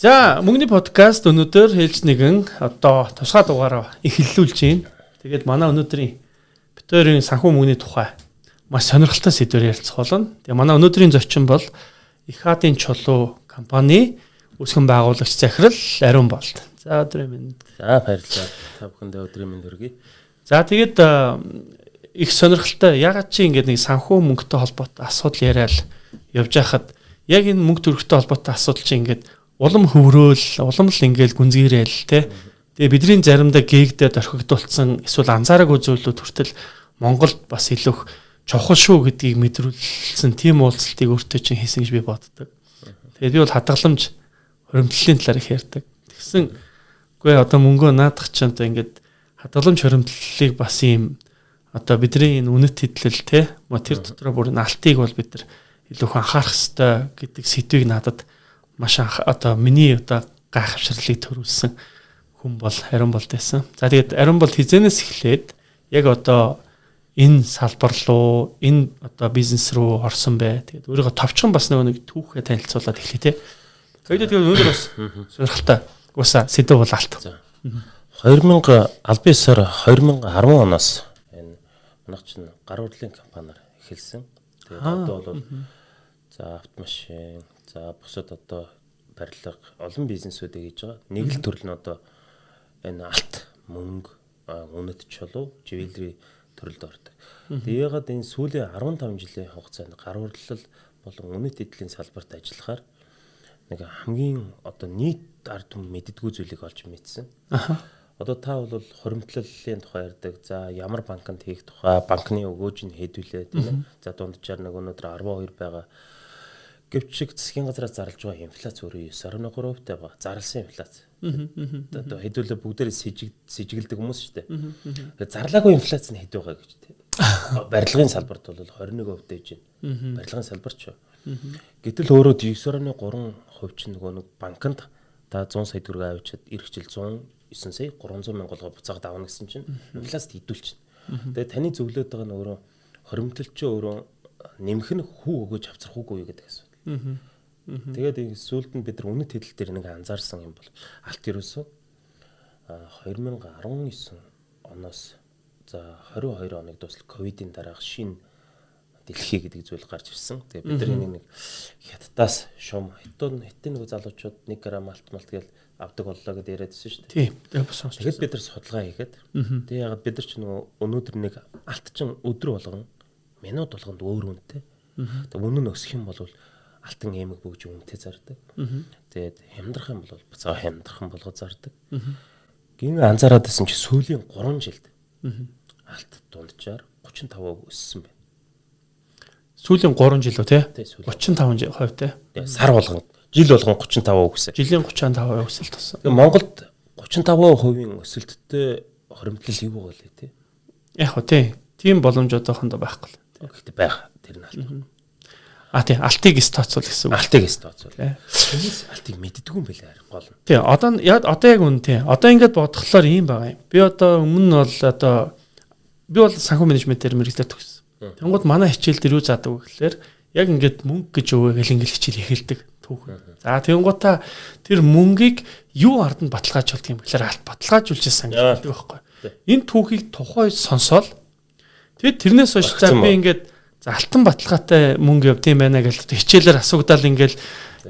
За мөнгөний подкаст өнөөдөр хэлж нэгэн одоо тусгай дугаараа эхэллүүлж байна. Тэгээд манай өнөөдрийн битүүрийн санхүү мөнгөний тухай маш сонирхолтой сэдвээр ярилцах болно. Тэгээ манай өнөөдрийн зочин бол Ихатын чулуу компани үүсгэн байгуулагч захирал Ариун Болд. За өдрийн мэнд. За баярлалаа. Та бүхэндээ өдрийн мэнд хүргэе. За тэгээд их сонирхолтой ягаад чи ингэдэг нэг санхүү мөнгөтэй холбоотой асуудал яриад явж байхад яг энэ мөнгө төрхтэй холбоотой асуудал чи ингээд улам хөврөөл, улам л ингээл гүнзгийрэл те. Тэгээ бидний заримдаа гээгдээд орхигдуулсан эсвэл анзаараагүй зүйлүүд хүртэл Монголд бас илүү чухал шүү гэдгийг мэдрүүлсэн тийм уулзалтыг өөртөө чинь хийсэн гэж би боддог. Тэгээд би бол хадгаламж хоригдлын талаар их ярьдаг. Тэгсэн үгүй одоо мөнгөө наадах чинь одоо ингээд хадгаламж хоригдлыг бас ийм одоо бидний энэ үнэт хэдлэл те тэр дотроо бүр алтыг бол бид нар илүү их анхаарах хэрэгтэй гэдэг сэдвийг надад маш одоо миний одоо гайхавширлыг төрүүлсэн хүн бол Ариун Болд байсан. За тэгээд Ариун Болд хизэнээс эхлээд яг одоо энэ салбар руу энэ одоо бизнес руу орсон бай. Тэгээд өөрийгөө товчхон бас нэг түүхээ танилцуулаад эхлэе те. Тэгээд өнөөдөр бас сонирхолтой уусаа сэдв бол алт. 2000 аль биесээр 2010 оноос энэ манайх чинь гар урдлын компаниар эхэлсэн. Тэгээд одоо бол за автомашин, за бусад одоо барилга олон бизнесүүдийг хийж байгаа. Нэг л төрөл нь одоо энэ алт, мөнгө, үнэт чулуу, живэлрийн төрөлд ордог. Тэгээд ягаад энэ сүүлийн 15 жилийн хугацаанд гар урдлал болон үнэт эдлийн салбарт ажиллахаар нэг хамгийн одоо нийт ард түмэн мэддэггүй зүйлийг олж мэдсэн. Одоо та бол хуримтлалын тухай ярьдаг. За ямар банкнд хийх тухай, банкны өгөөж нь хэдүүлээ тийм ээ. За дунджаар нэг өнөөдөр 12 байгаа. Гэвч засгийн газраас зарлж байгаа инфляц өөрөө 9.3% байгаа. Зарласан инфляц. Одоо хэдүүлээ бүгдээрээ сэжиглдэг хүмүүс шүү дээ. Тэгээд зарлаагүй инфляц нь хэд байгаа гэж тийм. Барилгын салбарт бол 21% дэж байна. Барилгын салбар ч. Гэтэл өөрөө 9.3% чинь нөгөө нэг банкнд та 100 сая төгрөг авчиад эх жил 109 сая 300 мянга голгоо буцаагаад авна гэсэн чинь инфляцт хэдүүлчихнэ. Тэгээд таны зөвлөд байгаа нь өөрөө хоримтлч өөрөө нэмэх нь хүү өгөөж авцрах уугүй гэдэг асуудал. Тэгээд сүүлд нь бид нар үнэт хэдэл дээр нэг анзаарсан юм бол алт ерөөсөө 2019 оноос за 22 оног дуусал ковидын дараах шинэ дэлхий гэдэг зүйл гарч ирсэн. Тэгээд бидний нэг хятадаас шум хятад нэг залуучууд 1 грамм алт гээл авдаг боллоо гэдээ яриадсэн шүү дээ. Тийм. Тэгээд бид нар судалгаа хийгээд тэгээд ягаад бид нар ч нөгөө өнөөдөр нэг алт чин өдөр болгон минут болгонд өөр үнэтэй. Тэгээд үнэн нь өсөх юм бол алтан эмэг бөгж үнэтэй зардаг. Тэгээд хямдрах юм бол буцаа хямдрах юм болгож зардаг. Гин анзаараад байсан чи сүүлийн 3 жилд алт дунджаар 35% өссөн байна. Сүүлийн 3 жил үү те? 35% те. Сар болгон жил болгон 35% өссөн. Жилийн 35% өсөлт туссан. Тэгээд Монголд 35% өсөлттэй хоримтлал юу вэ те? Яг хөө те. Тийм боломж одоохондоо байхгүй л. Гэхдээ байх тэр нь алт. Тийм алтыг тооцвол гэсэн үг. Алтыг тооцвол. Тэрнээс алтыг мэддэггүй юм байлаа харин гол нь. Тийм одоо яг үн тийм. Одоо ингэж бодглохлоор ийм байгаа юм. Би одоо өмнө нь бол санхүү менежментээр мэргэжлэр төгссөн. Тэнгууд манай хичээл дээр юу заадаг вэ гэхээр яг ингэж мөнгө гэж өвөө гэл ингээл хичээл эхэлдэг түүхэн. За тэнгуудаа тэр мөнгийг юу ард нь баталгаажуулдаг юм гэхээр алт баталгаажуулчихсан гэдэг байхгүй. Энэ түүхийг тухай сонсоол. Тэгэд тэрнээс хойш за би ингэж алтан баталгаатай мөнгө явд юм байна гэж хичээлээр асуугдаал ингээл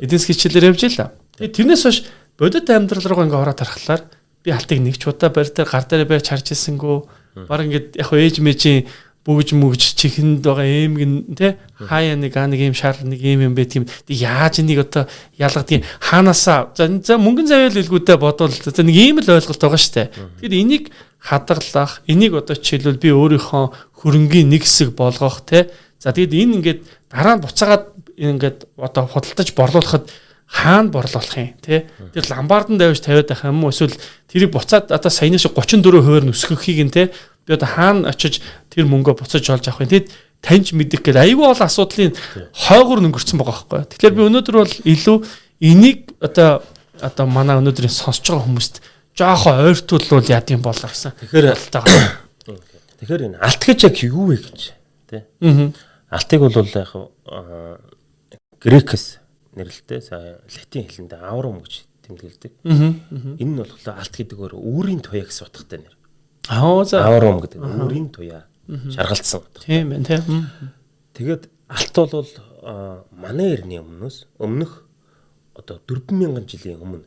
эдийн засгийн хичээлээр явж илаа. Тэгээд тэрнээс хойш бодит амьдрал руу ингээ ороод харахаар би алтыг нэг ч удаа барь дээр гар дээр байж харж ирсэнгүү. Баг ингээд яг ээж мэжийн бүгж мөгж чихэнд байгаа ээмгэн те хаяа нэг ийм шар нэг юм бэ тийм яаж энийг одоо ялгадгийг хаанаасаа за мөнгөн завьяал илгүүдээ бодвол за нэг ийм л ойлголт байгаа штэ. Тэгэхээр энийг хадгалах энийг одоо жишээлбэл би өөрийнхөө хөрөнгийн нэг хэсэг болгох те. За тэгэд энэ ингээд дараа нь буцаагаад ингээд одоо худалдаж борлуулахад хаана борлуулах юм те. Тэр ламбардан давж тавиад байх юм уу эсвэл тэрийг буцаад одоо саяны шиг 34% нь өсгөхийг нь те. Би одоо хаана очиж тэр мөнгөө буцаж олж авах юм. Тэгэд таньж мэдэх гээд аюул бол асуудлын хойгоор өнгөрцөн байгаа байхгүй. Тэгэхээр би өнөөдөр бол илүү энийг одоо манай өнөөдрийн сонсож байгаа хүмүүст жоохон ойртуулвал яа гэм болоо гэсэн. Тэгэхээр энэ алт гэж яг юу вэ гэж тий. Алтыг бол яг грекээс нэрлэлтэй латин хэлэндээ аурум гэж тэмдэглэдэг. Аа. Энэ нь болохоор алт гэдэг өөр үүрийн туяа гэсэн утгатай нэр. За. Авром гэдэг үүрийн туяа шаргалцсан утга. Тийм байна тийм. Тэгээд алт бол манай эртний өмнөх одоо 4000 жилийн өмнө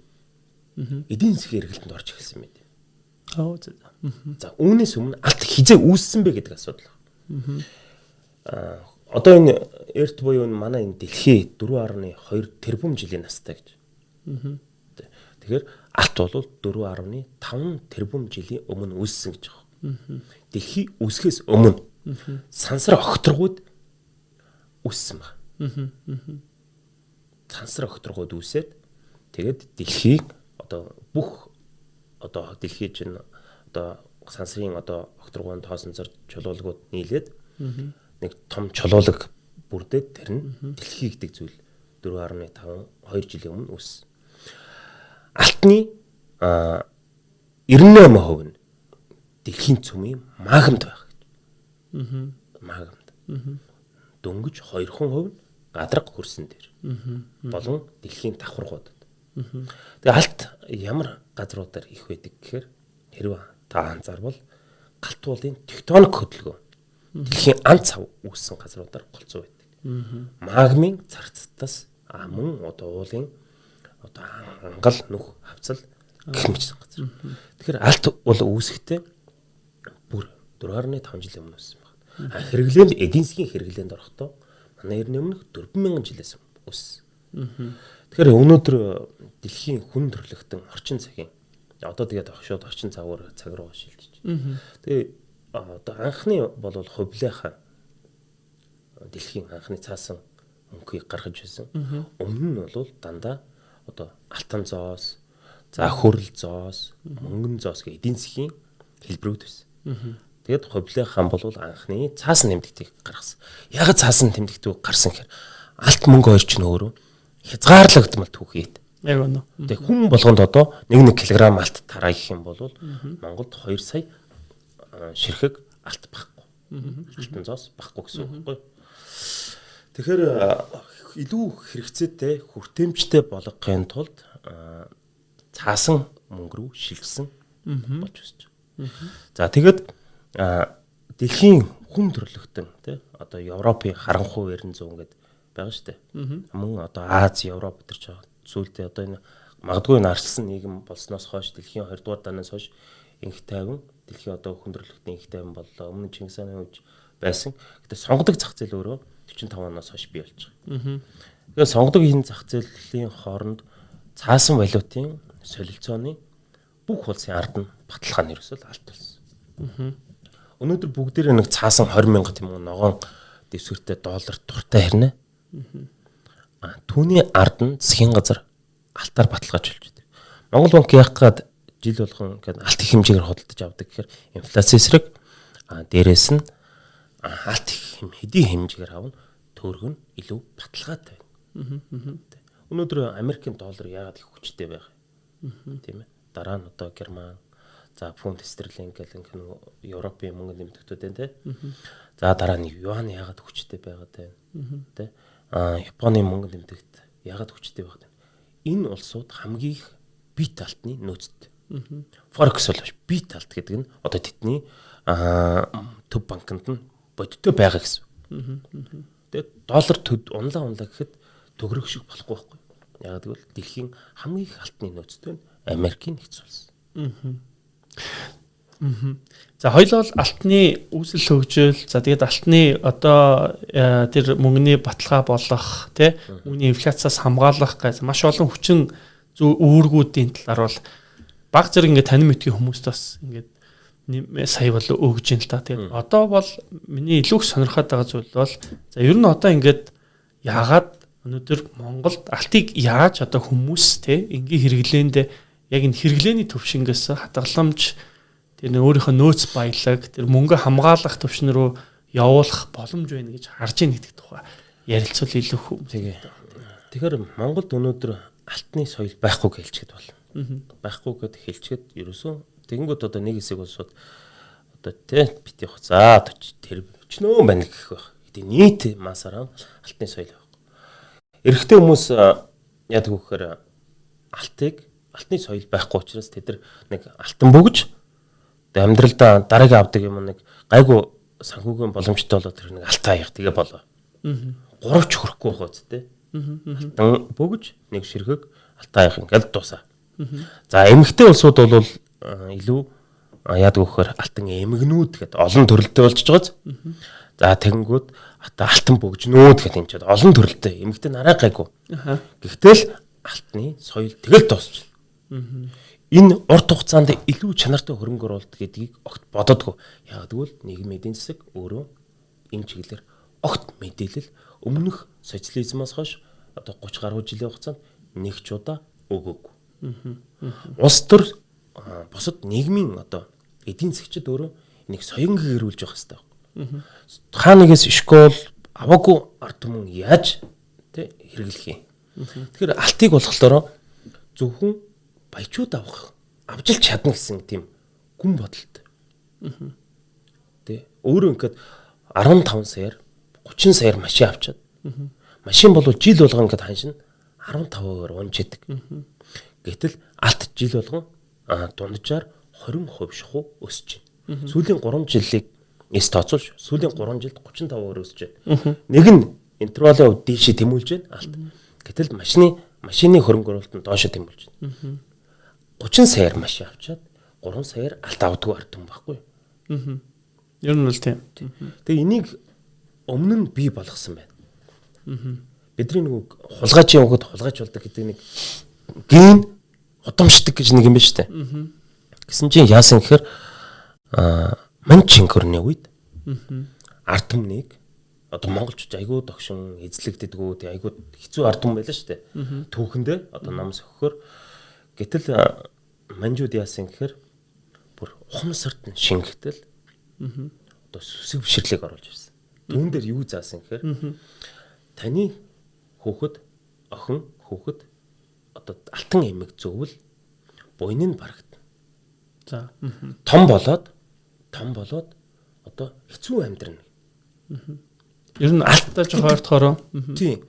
эдийн засгийн эргэлтэнд орж эхэлсэн мэт. За үүнээс өмнө алт хизээ үүссэн бэ гэдэг асуудал. Одоо энэ эрт буюу манай энэ дэлхий 4.2 тэрбум жилийн настай гэж. Тэгэхээр алт бол 4.5 тэрбум жилийн өмнө үүссэн гэж байна. Дэлхий үүсгэхээс өмнө сансар огторгууд үүссэн байна. Сансар огторгууд үүсээд тэгээд дэлхийг одоо бүх одоо дэлхий чинь одоо сансрын одоо огторгуун тоосонцор чулуулгууд нийлээд нэг том чулуулаг бүрдээд тэр нь дэлхий гэдэг зүйл 4.5 2 жилийн өмнө үүссэн. Алтны 98% нь дэлхийн цөмийн магмд байх гэж. Магмд. Дөнгөж 2% нь гадарга хөрсөн дээр. Болон дэлхийн давхаргуудад. Тэгээ алт ямар газруудаар их байдаг гэхээр хэрвээ та анзаарвал галт уулын тектоник хөдөлгөөн дэлхийн ан цав үүссэн газруудаар голцоо байдаг. Магмын царцтас мөн одоо уулын одоо ангал нүх хавцал гэх мэтсэн газар. Тэгэхээр алт бол үүсэхдээ бүр 4.5 жилийн өмнө үүссэн байна. Хэрэглээнд эдийн засгийн хэрэглээнд орохдоо манай эртний өмнөх 4000 жилээс үүссэн. Тэгэхээр өнөөдөр дэлхийн хүн төрлөختөн орчин цагийн одоо тэгээд шууд орчин цаг руу шилжиж. Тэгээ одоо анхны бол хувлайхан дэлхийн анхны цаасан мөнхийг гаргаж байсан. Өмнө нь бол дандаа одоо алтан зоос, за хөрөл зоос, мөнгөн зоос гэх эдийн засгийн хэлбэрүүд байсан. Тэгээд хувлайхан бол анхны цаасан тэмдэгтийг гаргасан. Яг цаасан тэмдэгтүүд гарсан гэхээр алт мөнгө хоёр ч нөөрөө хязгаарлагдмал түүхийд. Яг үнэ. Тэгээ хүн болгонд одоо 1 кг алт тараа гэх юм бол Монголд 2 сая ширхэг алт багхгүй. Алтан зоос багхгүй гэсэн үг байхгүй. Тэгэхээр илүү хэрэгцээтэй хүртээмжтэй болгохын тулд цаасан мөнгө рүү шилжсэн болж өсч байгаа. За тэгээд дэлхийн хүн төрлөختөн тий одоо Европын харанхуй эрен зүүн гэдэг байгаа шүү дээ. Мөн одоо Аз, Европ гэдэг ч зүйлдээ одоо энэ магадгүй энэ арчилсан нийгэм болсноос хойш дэлхийн 2 дугаар данаас хойш инх тайван дэлхийн одоо хүн төрлөختний инх тайван боллоо. Өмнө Чингис хааны үед байсан. Гэтэ сонгодог зах зээл өөрөө 45 оноос хойш бий болж байгаа. Тэгэхээр сонгодог энэ зах зээлийн хооронд цаасан валютын солилцооны бүх улсын ард нь баталгаа нь ерөөсөө алт болсон. Өнөөдөр бүгдээрээ нэг цаасан 20,000 тийм үү ногоон дэвсгэртэй доллар дуртай хэрнэ. Түүний ард нь засгийн газар алтаар баталгааж болж байдаг. Монгол банк яах гээд жил болгон ингээд алт их хэмжээгээр худалдаж авдаг гэхээр инфляци эсрэг дээрээс нь алт хэдийн хэмжээгээр авна төөргөн илүү баталгаатай байна. Өнөөдөр Америкийн доллар яагаад их хүчтэй байх юм? Тийм ээ. Дараа нь одоо Герман, за фунт стерлинг гэх нэг Европын мөнгө нэмэгдүүд байна те. За дараа нь юан яагаад хүчтэй байгаад байна те. Японы мөнгө нэмэгдэлт яагаад хүчтэй байгаад байна. Энэ улсууд хамгийн их бит алтны нөөцтэй. Форекс бол бит алт гэдэг нь одоо тэдний төв банкнд нь бодиттой байгаа гэсэн. Тэгээд доллар унлаа гэхэд төгрөг шиг болохгүй байхгүй. Яг гэвэл дэлхийн хамгийн их алтны нөөцтэй нь Америкийн нэгдсэн улс. За хоёул бол алтны үүсэл хөгжил, за тэгээд алтны одоо тэр мөнгөний баталгаа болгох, тий мөнгөний инфляциас хамгаалах гэж маш олон хүчин үүргүүдийн талаар бол баг зэрэг ингээд танин мэдгийн хүмүүст бас ингээд сая бол өгж ин л та. Тэгээд одоо бол миний илүү их сонирхоод байгаа зүйл бол за ер нь одоо ингээд яагаад өнөөдөр Монголд алтыг яаж одоо хүмүүс тий энгийн хэрэглээнд яг энэ хэрэглээний төвшингээс хадгаламж тэр өөрийнхөө нөөц баялаг тэр мөнгө хамгаалах төвшин рүү явуулах боломж байна гэж харж ийн гэдэг тухай ярилцвал илүү хүм. Тэгэхээр Монголд өнөөдөр алтны соёл байхгүй гэж хэлчихэд болно. Байхгүй гэд хэлчихэд ерөөсөө тэгэнгүүт одоо нэг хэсэг улсууд одоо тий бит явах за тэр өчнөө байна гэх байх. Гэтэ нийт масаараа алтны соёл байхгүй. Эрэгтэй хүмүүс яадаг вэ гэхээр алтны соёл байхгүй учраас тэд нар нэг алтан бөгж амьдралдаа дараагийн авдаг юм нэг гайгүй санхүүгийн боломжтой болоод тэр нэг алтаа яах тэгээ болоо. Гуравч хөрөхгүй байх үстэй. Алтан бөгж нэг ширхэг алтаа яах ингээл дуусаа. За эмэгтэй улсууд бол илүү яадаг вөхөр алтан эмгэнүүд гэдэг олон төрөлтэй болчихж байгааз. За тэгэнгүүт алтан бөгжнүүд гэдэг юм чад олон төрөлтэй эмэгтэй нараа гайгүй. Гэхдээ л алтны соёл тэгэл дуусч байна. Энэ урт хугацаанд илүү чанартай хөрөнгө оруулалт гэдгийг огт бододгүй. Яг тэгвэл нийгмийн эдийн засаг өөрөө энэ чиглэлээр огт мэдээлэл өмнөх социализмоос хойш 30 гаруй жилийн хугацаанд нэг ч удаа өгөөгүй. Улс төр бусад нийгмийн эдийн засгчид өөрөө энийг соён гэрүүлж явах хэрэгтэй байна. Хаа нэгээс школ аваагүй ард түмэн яаж хэрэглэх юм. Тэгэхээр алтыг болохоор зөвхөн баячууд авч л чадна гэсэн тийм гүн бодолтой. Өөрөө ингээд 15 саяар 30 саяар машин авчаад машин бол жил болгон ингээд ханшин 15%-аар унжидаг. Гэтэл алт жил болгон дунджаар 20% шахуу өсөж байна. Сүүлийн 3 жилийг тооцоолж сүүлийн 3 жилд 35% өсөж байна. Нэг нь интервалын хувьд дээшээ тэмүүлж байна алт. Гэтэл машины хөрөнгө оруулалт нь доошоо тэмүүлж байна. 30 саяар машин авчаад 3 саяар алт авдаг ард юм байхгүй. Ер нь л тийм. Тэгээ энийг өмнө нь бий болгосон байна. Бидний нэг хулгайчийн хөвгөд хулгайч болдог гэдэг нэг ген удамшдаг гэж нэг юм байна шүү дээ. Гэсэн чинь яасан гэхээр манчин хөрний үед ард түмнийг монголчууд айгүй догшин эзлэгддэггүй тий айгүй хэцүү ард түмэн байлаа шүү дээ. Түүхэндээ намс өгөхөр гэтэл манжууд яасан гэхээр бүр ухамсарт нь шингэтэл сүсэг бишрлийг оруулж ирсэн. Түүн дээр юу заасан гэхээр таны хүүхэд охин хүүхэд алтан эмэг зөвл буйны нь барагдана. За том болоод хэцүү амьдрна. Ер нь алттай жоо ойртохороо. Тийм.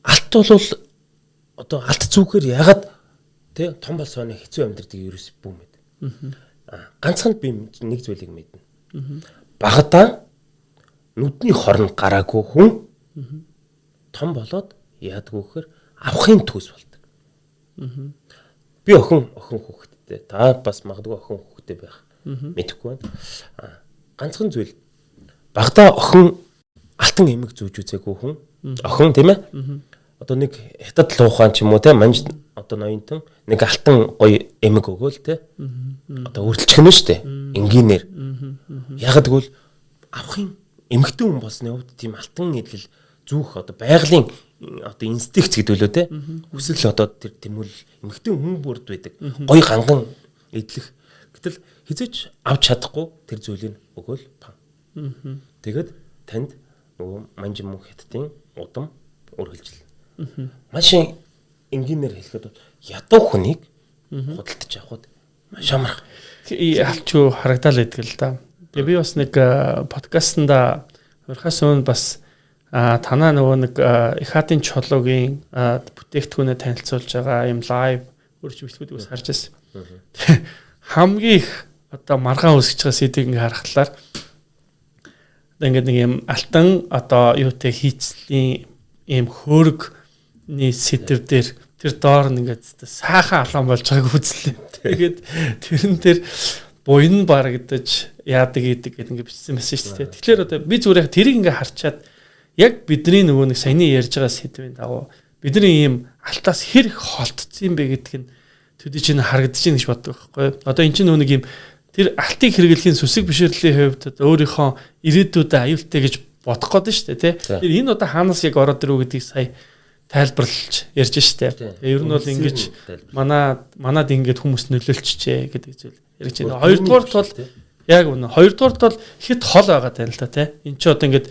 Алт бол алт зүгхээр ягаад том болсооны хэцүү амьдрдаг ерөөс бүүмэд. Ганцхан би нэг зүйлийг мэднэ. Багадаа нүдний хорн гараагүй хүн том болоод яадгүй гэхээр авахын төс болдог. Би охин хүүхэдтэй та бас магадгүй охин хүүхэдтэй байх мэдэхгүй байна. Ганцхан зүйл багадаа охин алтан эмэг зүүж үзээгүй хүн охин тийм ээ. Нэг хятад луухан ч юм уу те манж ноёнтон нэг алтан гоё эмэг өгөөл те үргэлжлэх нь шүү дээ энгийнээр яг тэгвэл авахын эмэгтэй хүн болсны хувьд тийм алтан эдлэл зүүх байгалийн инстинкт гэдэг лөө те хүсэл тэр тэмүүл эмэгтэй хүн бүрд байдаг гоё ганган эдлэх гэтэл хизээч авч чадахгүй тэр зүйлийг өгөөл пан тэгэд танд нөгөө манж мөн хятадын удам үргэлжлэл маш энгийнээр хэлэхэд ядуу хүнийг худалдаж авахд маш амарх. Алчуу харагдал байдаг л да. Тэгээ би бас нэг подкастнда урхаас өмнө бас танаа нөгөө нэг их хатын чологийн бүтээгдэхүүнээ танилцуулж байгаа юм лайв өөрч бичлэгүүдийг бас харж байсан. Хамгийн их маргаан үсгэж байгаа сэдвийг ингээ харахлаар ингээд нэг юм алтан юутэй хийцлийн ийм хөөргний сэдв дээр тэр доор нь ингээд сайхан алаан болж байгааг үзлээ. Тэгээд тэрэн дээр буйн барагдаж яадаг гэдэг ингээд бичсэн байсан шүү дээ. Тэгэхээр би зүгээр тэрийг ингээд харчаад яг бидний нөгөө нэг саяны ярьж байгаа сэдвийн дагуу бидний ийм алтаас хэр холтцсон юм бэ гэдг нь төдий чинь харагдаж байна гэж боддог байхгүй. Энд чинь нөгөө нэг ийм тэр алтыг хэрэглэхийн сүсэг биширлийн хувьд өөрийнхөө ирээдүйдээ аюултай гэж бодох гээд шүү дээ тий. Тэр энэ хаанаас яг ороод ирв гэдгийг сая тайлбарлаж ярьж штэ. Ер нь бол ингэж манад ингэж хүмүүс нөлөөлчихжээ гэдэг зүйл ярьж байна. Хоёрдугаарт бол яг үнэ. Хоёрдугаарт бол хит хол байгаа тань л та тий. Энд чи ингэж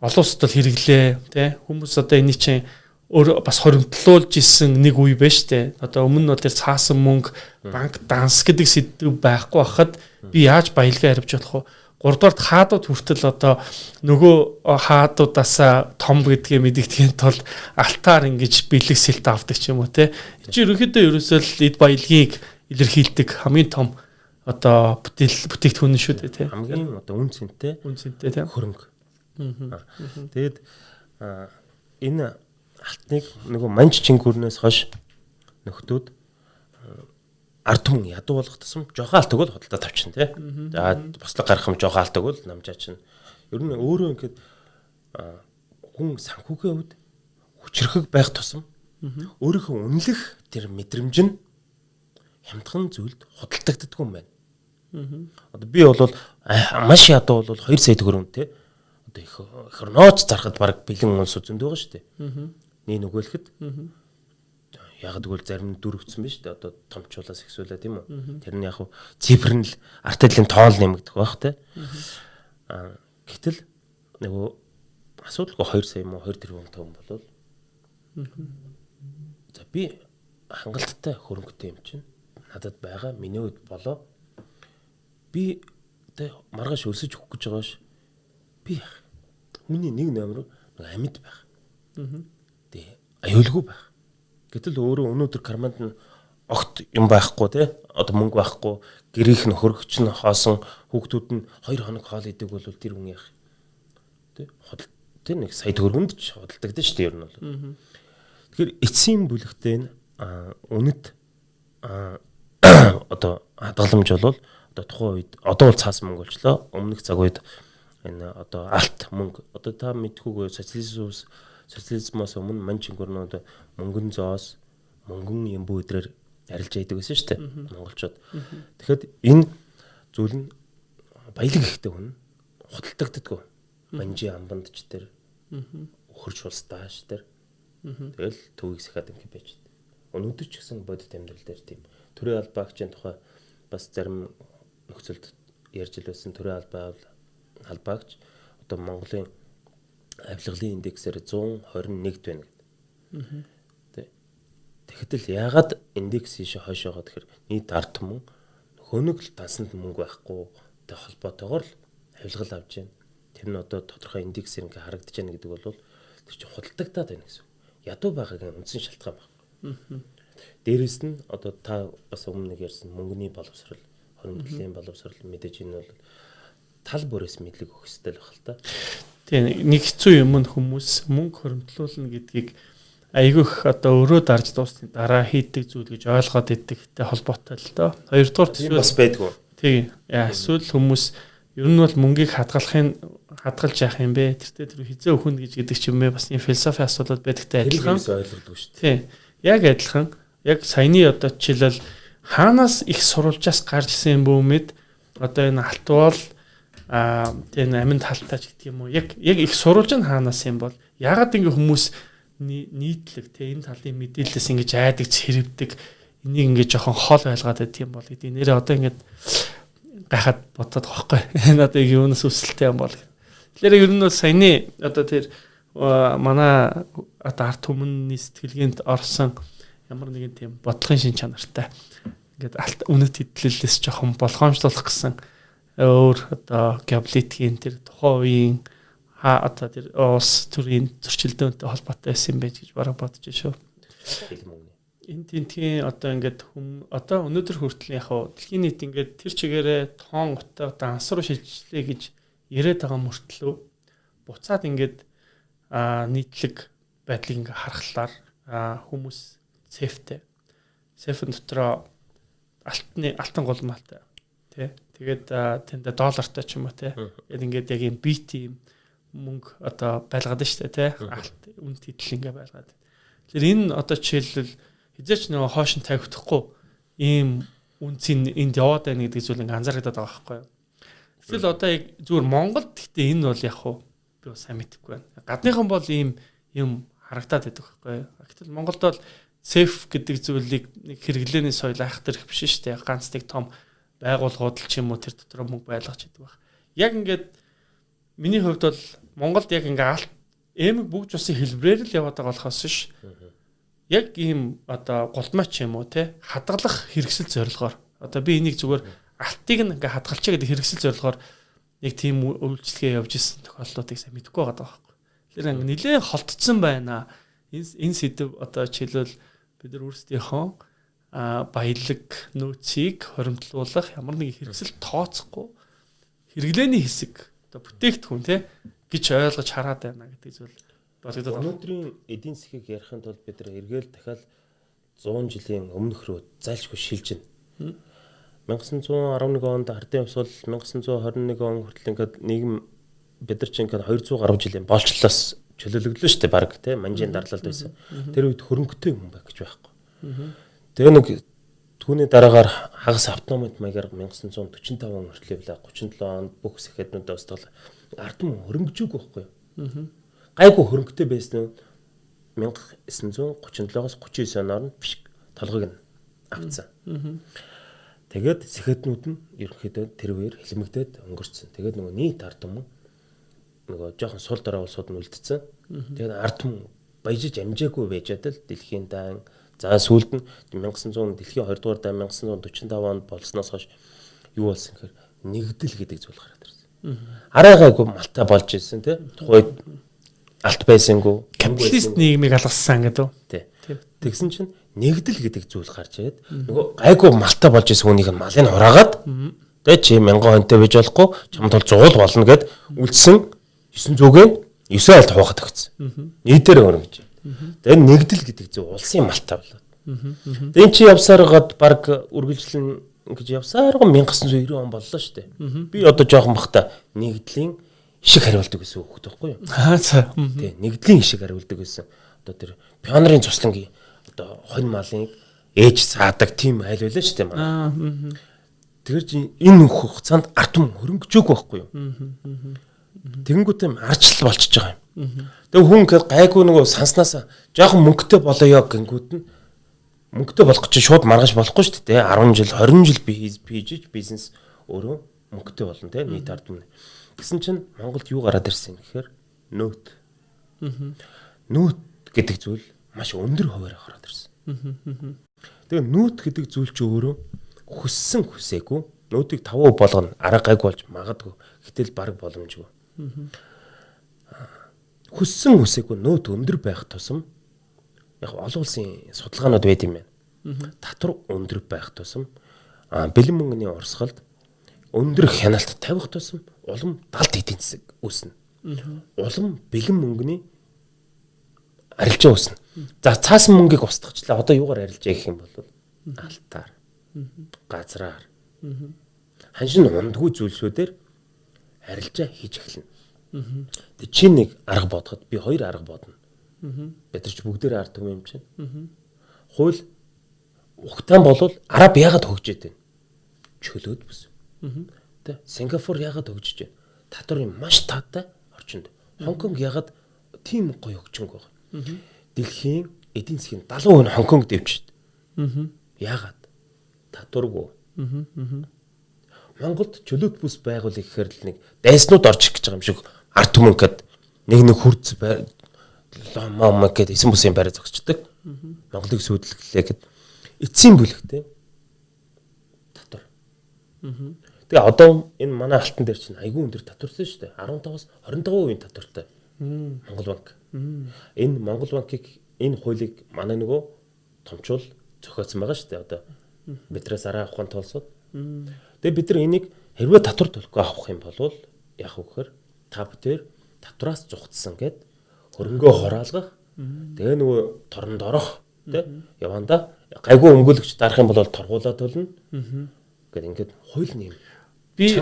олон улсад бол хэрэглээ тий. Хүмүүс энийг чинь өөр бас хоримтлуулж исэн нэг үе байна штэ. Өмнө нь бол тэр цаасан мөнгө банк данс гэдэг сэдв байхгүй байхад би яаж баялгаа харивж болох вэ? 3 дугаарт хаадууд хүртэл одоо нөгөө хаадуудаасаа том гэдгийг мэдэгдэхийн тулд алтаар ингэж бэлэг сэлт авдаг ч юм уу те. Чи ерөнхийдөө ерөөсөө л эд баялагийг илэрхийлдэг хамгийн том одоо бүтээгдэхүүн шүү дээ те. Хамгийн одоо үн цэнтэй те хөрөнгө. Тэгээд энэ алтныг нөгөө манж чингүрнээс хойш нөхдүүд ард түмэн ядуу болгох тусам жоохон алт өгөөл худалдаа тавьчихна тий. За бослог гарах юм жоохон алт өгөөл намжаа чинь. Ер нь өөрөө ингээд хүн санхүүгийн хувьд хүчрхэг байх тусам өөрийнхөө үнэлэх тэр мэдрэмж нь хямдхан зүйлд худалдагддаг юм байна. Одоо би бол маш ядуу бол 2 сая төгрөг тий. Одоо их нооц зарахад баг бэлэн унс үзэнд байгаа шүү дээ. Нэг нөгөөлөхөд яг тэгвэл зарим нь дөрөвцсөн биз дээ. Одоо томчуулаас ихсүүлээ тийм үү. Тэр нь яг цифр нь л артиллерийн тоол нэмэгдэх байх те. Гэтэл нөгөө асуудалгүй 2 сая мó 2 тэрбум төгрөг болвол за би хангалттай хөрөнгөтэй юм чинь надад байгаа миний үед болоо би тэ маргааш өлсөж өгөх гэж байгаа ш. Би хүний нэг номер амьд байх. Тэ аюулгүй байх. Гэтэл өөрөө өнөөдөр карманд нь огт юм байхгүй тий. Одоо мөнгө байхгүй, гэрийнх нь хөргөч нь хоосон, хүүхдүүд нь 2 хоног хоол идэг бол тэр хүн яах. Тий. Тэр 1 сая төгрөгөнд ч худалдагдаж шүү дээ ер нь бол. Тэгэхээр эцсийн бүлэгтээ үнэт одоо хадгаламж бол одоо тухайн үед одоо бол цаас мөнгө болчлоо. Өмнөх цаг үед энэ одоо алт мөнгө одоо та мэдхүүгүй социализмоос өмнө манчингорнууд мөнгөн зоос мөнгөн ямбуу өдрөөр арилж яадаг байсан шүү дээ монголчууд. Тэгэхэд энэ зүйл нь баялаг ихтэй хүн худалдагддаггүй. Манжи амбандч тэр хөрч улстааш тэр тэгэл төвийг сахаад ингэ байж дээ. Өнөөдөр ч гэсэн бодит амьдрал дээр тийм төрийн албаагчийн тухай бас зарим нөхцөлд ярьж илсэн төрийн албаагч одоо Монголын авилгалын индексээр 121-д байна гэдэг. Тэгэхдээ яагаад индекс ийш хойш байгаа тэгэхээр нийт ард түмэн хөнөг л дансанд мөнгө байхгүй тэ холбоотойгоор л авилгал авч байна. Тэр нь одоо тодорхой индексээр ингээ харагдаж байна гэдэг бол тэр чинь худалдагдаад байна гэсэн. Ядуу байгаагийн үндсэн шалтгаан байна. Дээрээс нь одоо та бас өмнө нэг ярьсан мөнгөний боловсрал, хоригдлын боловсрал мэдээж энэ бол тал бүрээс мэдлэг өгөх хэрэгтэй л байна л та. Тийм нэг хэцүү юм нь хүмүүс мөнгө хоригдлуулна гэдгийг айгүйх одоо өрөө дарж дуусны дараа хийдэг зүйл гэж ойлгоод идэгтэй холбоотой л доо. Хоёрдугаар зүйл бас байдгүй. Тийм. Эсвэл хүмүүс ер нь бол мөнгийг хадгалж яах юм бэ? Тэр хизээ өхөн гэж гэдэг ч юм бэ бас юм философи асуудал байдагтай адилхан. Ойлгохгүй шүү дээ. Тийм. Яг адилхан. Яг саяны одоо жишээлбэл хаанаас их сурвалжаас гарч ирсэн бөөмэд одоо энэ алтуул тийм аминд халтаач гэдэг юм уу? Яг их сурвалж нь хаанаас юм бол ягаад ингэ хүмүүс нийтлэг тийм энэ талын мэдээлэлээс ингэж айдаг цэрвдэг энийг ингэж жоохон хол байлгаад байт юм бол гэдэг нэрээ одоо ингэ гахаад бодоод байгаа байхгүй. Энэ одоо юунаас үсэлтэй юм бол. Тэгэхээр ер нь бол саяны одоо тэр манай одоо арт түмний сэтгэлгээнд орсон ямар нэгэн тийм бодлогын шин чанартай ингээд үнэт хэдлэлээс жоохон болгоомжлуулах гэсэн өөр одоо геополитикийн тэр тухайн үеийн одоо тэр улс төрийн зөрчилдөөнтэй холбоотой байсан юм байж гэж бараг бодож шүү. Энэ тентгийн одоо ингээд одоо өнөөдөр хүртэл яг дэлхийн нийт ингээд тэр чигээрээ тоон утаа одоо ансар шилжлээ гэж яриад байгаа мөртлөө буцаад ингээд нийтлэг байдлыг ингээд харахлаар хүмүүс сефэн дотроо алтан голмалтай тий. Тэгээд тэнд доллартай ч юм уу тий. Ингээд яг юм бит юм мөнгө одоо байлгаад штэ тий. Алт үн тэтэл ингээд байлгаад. Тэгэхээр энэ одоо жишээлбэл хизээч нөгөө хоошин тавигдахгүй ийм үнцийн энд яваад байна гэдэг зүйл ингээд анзаарэгдээд байгаа байхгүй юу. Тэгвэл одоо яг зүгээр Монголд гэхдээ энэ бол яг хуу би бас сайн мэдэхгүй байна. Гадныхан бол ийм юм харагдаад байдаг байхгүй юу. Гэтэл Монголд бол сеф гэдэг зүйлийг нэг хэрэглээний соёл айхтар их биш шүү дээ. Ганц нэг том байгууллагууд л ч юм уу тэр дотор мөнгө байлгаж идэг баг. Яг ингээд миний хувьд бол Монголд яг ингээд эмэг бүгж усын хэлбрээр л яваад байгаа болохоос ш. Яг ийм одоо голдмаа ч юм уу те хадгалах хэрэгсэл зорилгоор одоо би энийг зүгээр алтыг ингээд хадгалчаа гэдэг хэрэгсэл зорилгоор яг тийм үйлчлэгээ явж исэн тохиолдлуудыг сайн мэдэхгүй байгаа байхгүй. Тэгэхээр нэлээд холдсон байна. Энэ сэдв одоо жишээлбэл бид нар өөрсдийнхөө баялаг нөөцийг хоримтлуулах ямар нэг хэрэгсэл тооцохгүй хэрэглээний хэсэг одоо бүтээгдэхүүн тий гэж ойлгож хараад байна гэдэг зүйл бодогдоод байна. Өнөөдрийн эдийн засгийг ярихын тулд бид нар эргээл дахиад 100 жилийн өмнөх рүү зайлшгүй шилжинэ. 1911 онд ардын хувьсгал 1921 он хүртэл ингээд нийгэм бид нар чинь ингээд 200 гаруй жилийн болчлоос чөлөөлөгдлөө шүү дээ баг тий манжийн дарлалд байсан. Тэр үед хөрөнгөтэй хүн байх гэж байхгүй. Тэгээ нэг түүний дараагаар хагас автономит маягаар 1945 он хүртэл явлаа 37 онд бүх сэхэднүүдээ устгал ард түмэн хөрөнгөжөөг байхгүй юу. Гайгүй хөрөнгөтэй байсан нь 1937-оос 39 оноор нь биш толгойг нь авцсан. Тэгээд сэхэднүүд нь ерөнхийдөө тэр үеэр хэлмэгдээд өнгөрцөн. Тэгээд нөгөө нийт ард түмэн нөгөө жоохон сул дорой улсууд нь үлдсэн. Тэгээд ард түмэн баяжиж амжаагүй байжгаад л дэлхийн дан за сүүлд нь 1900 дэлхийн 2 дугаар дан 1945 онд болсноос хойш юу болсон гэхээр нэгдэл гэдэг зүйл гараад ирсэн. Арайгаагүй малтай болж ирсэн тий. Тухайд алт байсангүй капиталист нийгмийг алгасан гэдэг үү? Тий. Тэгсэн чинь нэгдэл гэдэг зүйл гарч ирээд нөгөө гайгүй малтай болж ирсэн хүнийг нь малыг хураагаад тэгээ чи 1000 хонтой байж болохгүй чамд бол 100 болно гэд үлдсэн 900-ийн 9 айлт хуваахад өгсөн. Нийтээр өрөнгөж. Тэгээ нэгдэл гэдэг зүйл улсын малтай болоо. Тэгээ чи явсараад баг үргэлжлэн ингэж явсаар 1990 он боллоо шүү дээ. Би одоо жоохон бахта нэгдлийн ишиг хариулдаг гэсэн үг байхгүй юу? Тий, нэгдлийн ишиг хариулдаг гэсэн. Одоо тэр пионерын цуслангийн одоо хонь малын ээж цаадаг тийм айл байлаа шүү дээ манай. Тэгэхээр чи энэ хугацаанд ард түмэн хөрөнгөжөөг байхгүй юу? Тэгэнгүүтээ арчлал болчихж байгаа юм. Тэгээ хүн гайгүй нөгөө санснаас жоохон мөнгөтэй болоё гингүүд нь мөнгөтэй болох гэж шууд маргаж болохгүй шүү дээ. 10 жил 20 жил хийж бизнес өөрөө мөнгөтэй болно те нийт ард түмэн. Гэсэн чинь Монголд юу гараад ирсэн гэхээр нөөт. Нөөт гэдэг зүйл маш өндөр хуваарь гараад ирсэн. Тэгээ нөөт гэдэг зүйл ч өөрөө хүссэн хүсээгүй нөөтийг 5% болгоно арга гайг болж магадгүй гэтэл баг боломжгүй. Хүссэн хүсээгүй нөөт өндөр байх тусам яг олон улсын судалгаанууд байд юм байна. Татвар өндөр байх тусам бэлэн мөнгөний урсгалд өндөр хяналт тавих тусам улам далд эдийн засаг үүснэ. Улам бэлэн мөнгөний арилжаа үүснэ. За цаасан мөнгийг устгахчлаа одоо юугаар арилжаа гэх юм бол алтаар, газраар, ханшин ундгүй зүйлсүүдээр арилжаа хийж эхэлнэ. Тэг чи нэг арга бодоход би хоёр арга бодно. Бид нар ч бүгдээр ард түмэн юм чинь. Хууль ухтаан болвол араб яагаад хөгжөөд байна? Чөлөөд бүс. Тэ Сингапур яагаад хөгжиж байна? Татварын маш таатай орчинд. Хонконг яагаад тийм гоё хөгжинг байгаа? Дэлхийн эдийн засгийн 70% нь Хонконг дэвчээд. Яагаад? Татваргүй. Монголд чөлөөт бүс байгуулах гэхээр л нэг дайснууд орж ирэх гэж байгаа юм шиг ард түмэнхэд нэг хурц ломом гэдэг эсэн бүсийн байраа зогсчдаг. Монголыг сүйдлэглээ гэд эцсийн бүлэгтэй татвар. Тэгээ одоо энэ манай алтан дээр чинь айгүй өндөр татварсан шүү дээ. 15-аас 25% татвартай. Монгол банк. Энэ Монгол банкыг энэ хуулийг манай нөгөө томчуул зохиоцсон байгаа шүү дээ. Одоо битрээс араа авахын тулсууд. Тэгээ бид нар энийг хэрвээ татвар төлөхгүй авах юм бол яах вэ гэхээр та бүтээр татвараас зугтсан гэд хөрөнгөө хороалгах. Тэгээ нөгөө торон дорох тий яванда гайгүй өмгөөлөгч дарах юм бол торгуулаад төлнө. Гэт ингээд хууль нэм. Би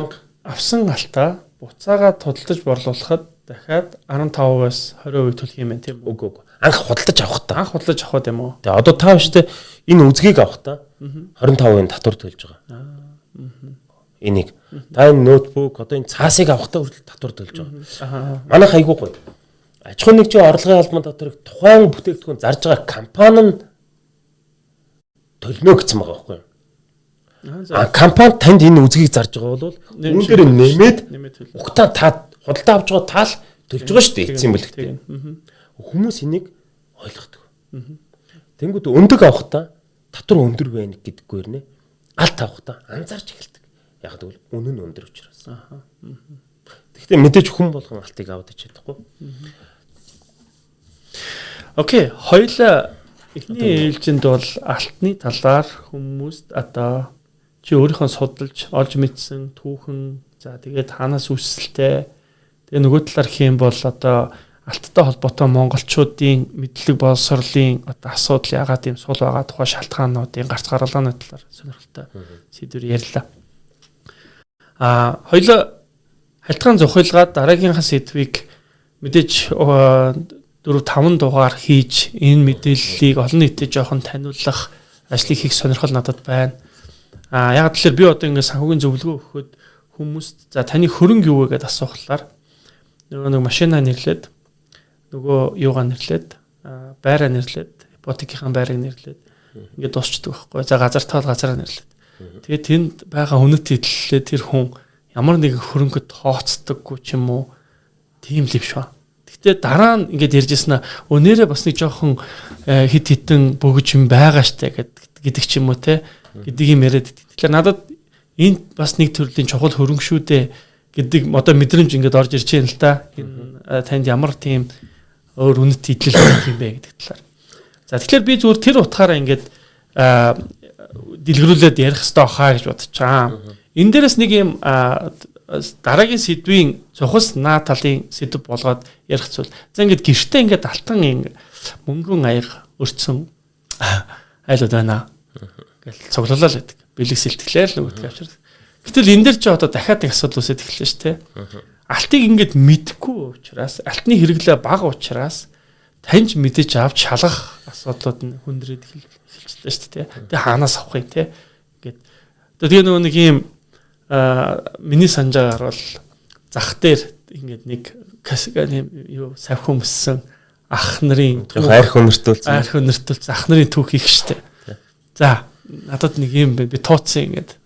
авсан алтаа буцаага тодтолж борлуулахад дахиад 15%-аас 20% төлөх юм байна тийм үү? Үгүй. Анх худалдаж авах та. Анх худалдаж авах юм уу? Тэгээ одоо та биштэй энэ үзгийг авах та 25% татвар төлж байгаа. Энийг та энэ ноутбук одоо энэ цаасыг авахтаа хүртэл татвар төлж байгаа. Манайх айгүй гоё. Аж ахуйн нэгжийн орлогын албан татварыг тухайн бүтээгдэхүүн зарж байгаа компани нь төлнө гэсэн байгаа байхгүй юу? Компани танд энэ үзгийг зарж байгаа бол үүн дээр нэмээд ухтаа та худалдаа авч байгаа таал төлж байгаа шүү дээ эцсийн бүлэгт. Хүмүүс энийг ойлгодог. Тэнгүүд өндөг авахтаа татвар өндөр байна гэдэггээр нэ алт авахтаа анзаарч эхэлдэг. Яг гэвэл үнэн нь өндөр учраас. Гэхдээ мэдээж хүн болгон алтыг аваад ич чадахгүй. Окей, хоёулаа эхний ээлжинд бол алтны талаар хүмүүст одоо чи өөрийнхөө судалж олж мэдсэн түүхэн за тэгээд хаанаас үсэлтэй тэгээ нөгөө талаар хэм бол одоо алттай холбоотой монголчуудын мэдлэг боловсролын одоо асуудал ягаад юм сул байгаа тухай шалтгаануудын гарц гаргалгааны талаар сонирхолтой сэдвэр ярьлаа. Хоёулаа хальтгаан зохиолгаад дараагийнхаа сэдвийг мэдээж 4-5 дугаар хийж энэ мэдээллийг олон нийтэд жоохон таниулах ажлыг хийх сонирхол надад байна. Яг тэгэхээр би одоо ингээд санхүүгийн зөвлөгөө өгөхөд хүмүүст за таны хөрөнгө юу вэ гэдээ асуухлаар нөгөө нэг машинаа нэрлээд нөгөө юугаа нэрлээд байраа нэрлээд ипотекийн байрыг нэрлээд ингээд дуусчдаг байхгүй. За газар таал газараа нэрлээд. Тэгээд тэнд байгаа үнэт хэллээ тэр хүн ямар нэгэн хөрөнгөд тооцдоггүй ч юм уу тийм л биш ба. Гэхдээ дараа нь ингээд ярьжсэн өнөөрэ бас нэг жоохон хит хитэн бөгж юм байгаа штэ гэдэг ч юм уу те гэдэг юм яриад. Тэгэхээр надад энд бас нэг төрлийн чухал хөрөнгө шүү дээ гэдэг одоо мэдрэмж ингээд орж ирж байна л да. Энэ танд ямар тийм өөр үнэт идэл юм бэ гэдэг талаар. За тэгэхээр би зүгээр тэр утгаараа ингээд дэлгэрүүлээд ярих хэрэгтэй хаа гэж бодож чаа. Энэ дээрээс нэг юм дараагийн сэдвийн цухас наа талын сэдв болгоод ярих зүйл. За ингээд гэртээ ингээд алтан мөнгөн аяга өрцсөн айлууд байна. Гэл цуглуулаа л гэдэг. Бэлэг сэлтгэлээр л нөгөөдгөө авчирдаг. Гэтэл энэ дээр ч одоо дахиад нэг асуудал үүсэж эхэллээ шүү дээ. Алтыг ингээд мэдхгүй учраас алтны хэрэглээ бага учраас таньж мэдэж авч шалгах асуудлууд нь хүндрээд эхэлчихлээ шүү дээ. Тэгээ хаанаас авах юм те. Ингээд тэгээ нөгөө нэг юм миний санджаагаар бол зах дээр ингээд нэг юу савх өмссөн ах нарын арх өнөртүүлсэн ах нарын түүх их штэ. За надад нэг юм би тууцсан ингээд.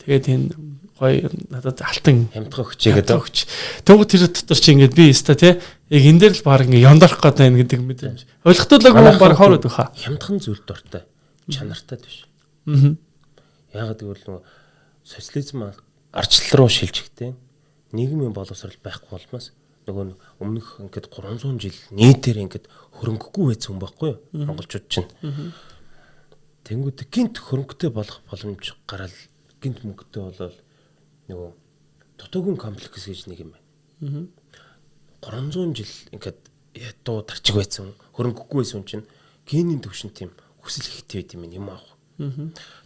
Тэгээд энэ гоё надад алтан хямдхан өгчээ гэдэг. Тэгвэл тэр дотор чи ингээд би өста тий яг энэ дээр л баг ингээд ёндорох гэдэг байна гэдэг мэдрэмж. Ойлгохтуулаагүй баг хоороод өха. Хямдхан зүйл дуртай. Чанартай биш. Яагаад гэвэл нөгөө социализм арчлал руу шилжихтэй нийгмийн боловсрол байхгүй болмоос нөгөө өмнөх ингээд 300 жил нийтээр ингээд хөрөнгөгүй байсан хүн байхгүй юу монголчууд чинь. Тэнгүүд гинт хөрөнгөтэй болох боломж гараад гинт мөнгөтэй болол нөгөө дутуугийн комплекс гэж нэг юм байна. 300 жил ингээд ядуу тарчиг байсан хөрөнгөгүй байсан чинь генийн төвшин тийм хүсэл ихтэй байд юм аах.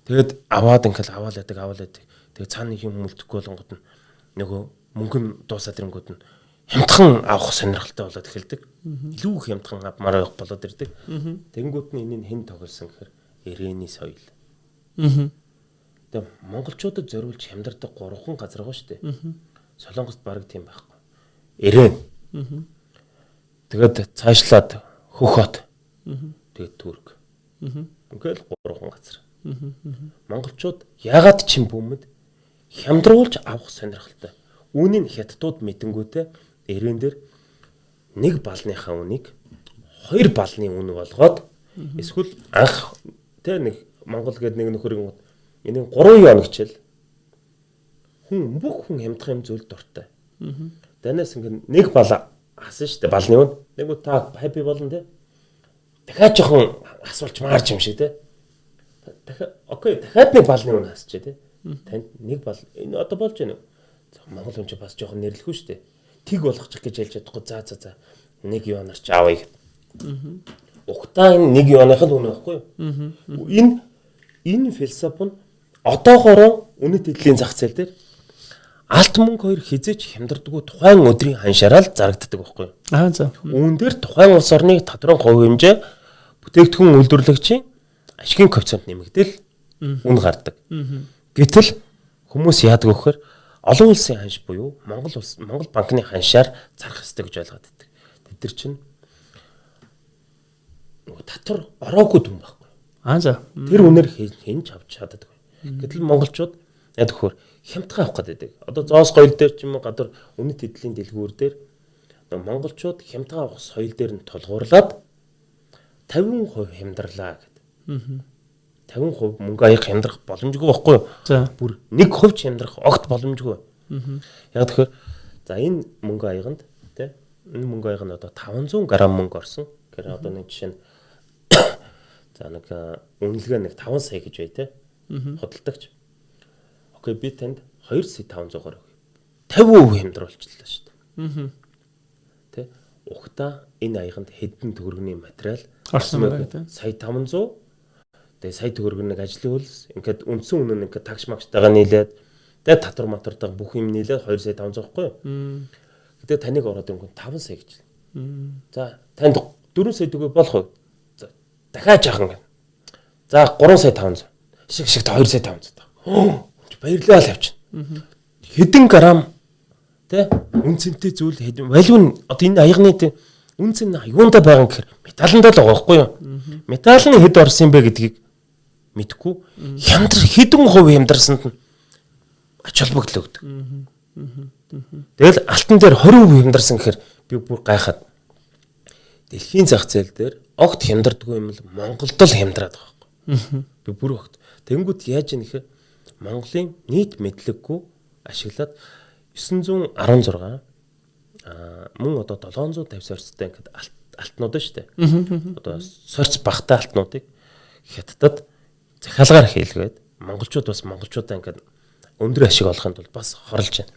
Тэгээд аваад ингээд аваад байдаг. Тэгээд цаана юм мүлдэхгүй болонгод нь нөгөө мөнгө нь дуусаад ирэнгүүд нь хямдхан авах сонирхолтой болоод эхэлдэг. Илүү их хямдхан авмаар байх болоод ирдэг. Тэнгүүд нь энийг хэн тоглосон гэхээр эрээний соёл. Тэгээд монголчуудад зориулж хямдардаг 3 газар байгаа шүү дээ. Солонгост баг тийм байхгүй. Эрээн. Тэгээд цаашлаад Хөхот. Тэгээд Түрк. Ингээл 3 газар. Монголчууд ягаад ч юм бүүмэд хямдруулж авах сонирхолтой. Үүнийг хятадууд мэдэнгүүтээ эрээн дээр нэг балныхаа үнийг 2 балны үн болгоод эсвэл анх тэ нэг Монгол гэдэг нэг нөхөрийн энийг 3 оногчл хүн бүх хүн хямдах юм зүйл дуртай. Данаас ингэ нэг бал асан штэ балны үн. Нэг уу та happy болно те. Дахиад жоохон асуулж маарч юм шиг те. Дахиад нэг балны үн асчээ те. Танд нэг бал энэ одоо болж байна уу? Монгол хүн ч бас жоохон нэрлэхгүй шүү дээ. Тэг болгочих гэж хэлж чадахгүй. За. Нэг юунаар ч аавыг. Угтаа энэ нэг юуныхын үнэ байхгүй юу? Энэ философи нь одоогоороо үнэт эдлийн зах зээл дээр алт мөнгө хоёр хизээч хямдардаггүй тухайн өдрийн ханшаараа л зарагддаг байхгүй юу? За. Үүн дээр тухайн улс орны тодорхой хувь хэмжээ бүтээгдэхүүн үйлдвэрлэгчийн ашигын коэффициент нэмэгдэл үн гардаг. Гэтэл хүмүүс яадаг вөхөр олон улсын ханш буюу Монгол банкны ханшаар зарах ёстой гэж ойлгоод байдаг. Тэд нар чинь нөгөө татвар ороогүй юм байхгүй. За. Тэр үнээр хинж авч чаддаг. Гэтэл монголчууд яадаг вөхөр хямдхан авах гэдэг. Одоо зоос гоёл дээр ч юм уу гадар үнэт эдлийн дэлгүүр дээр монголчууд хямдхан авах соёл дээр нь тулгуурлаад 50% хямдарлаа гэдэг. 50% мөнгө аяг хямдрах боломжгүй байхгүй юу? Бүр 1% хямдрах огт боломжгүй. Яг тэгэхээр за энэ мөнгө аяганд тий энэ мөнгө аяг нь одоо 500 г мөнгө орсон. Тэгэхээр одоо нэг жишээ нь за нэг үнэлгээ нэг 5 сая гэж бай тий. Хөдөлтөгч. Окей би танд 2 сая 500 гараг. 50% хямдруулчихлаа шүү дээ. Тэ ухта энэ аяганд хэдэн төгрөгийн материал орсон байх тий. Сая 500 тэгээ сая төгрөг нэг ажлын хөлс ингээд үндсэн үнэ нэг такс макстайгаа нийлээд тэгээ татвар матвартайгаа бүх юм нийлээд 2 сая 500 байхгүй юу? Гэтэ таныг ороод өнгө 5 сая гэж. За танд 4 сая төгрөг болох уу? За дахиад жаахан гэнэ. За 3 сая 500. Шиг 2 сая 500. Баярлалаа л явчихна. Хэдэн грамм тэ үнцэнтэй зүйл хэдэн валю нь одоо энэ аягны үнцэн юунда байгаа гэхээр металланда л байгаа байхгүй юу? Металл нь хэд орсон бэ гэдгийг мэдгүй. Хэдэн хувь хямдарсанд нь ач холбогдол өгдөг. Тэгэл алтан дээр 20% хямдарсан гэхээр би бүр гайхаад дэлхийн зах зээл дээр огт хямдардгүй юм л Монголд л хямдраад байгаа байхгүй. Би бүр огт. Тэнгүүд яаж юм нэхэ Монголын нийт мэдлэггүй ашиглаад 916 мөн одоо 750 сорцтой ингээд алтнууд шүү дээ. Одоо сорц багтаа алтнуудыг хятадд захиалгаар хийлгээд монголчууд бас монголчуудаа ингээд өндөр ашиг олохын тулд бас хорлож байна.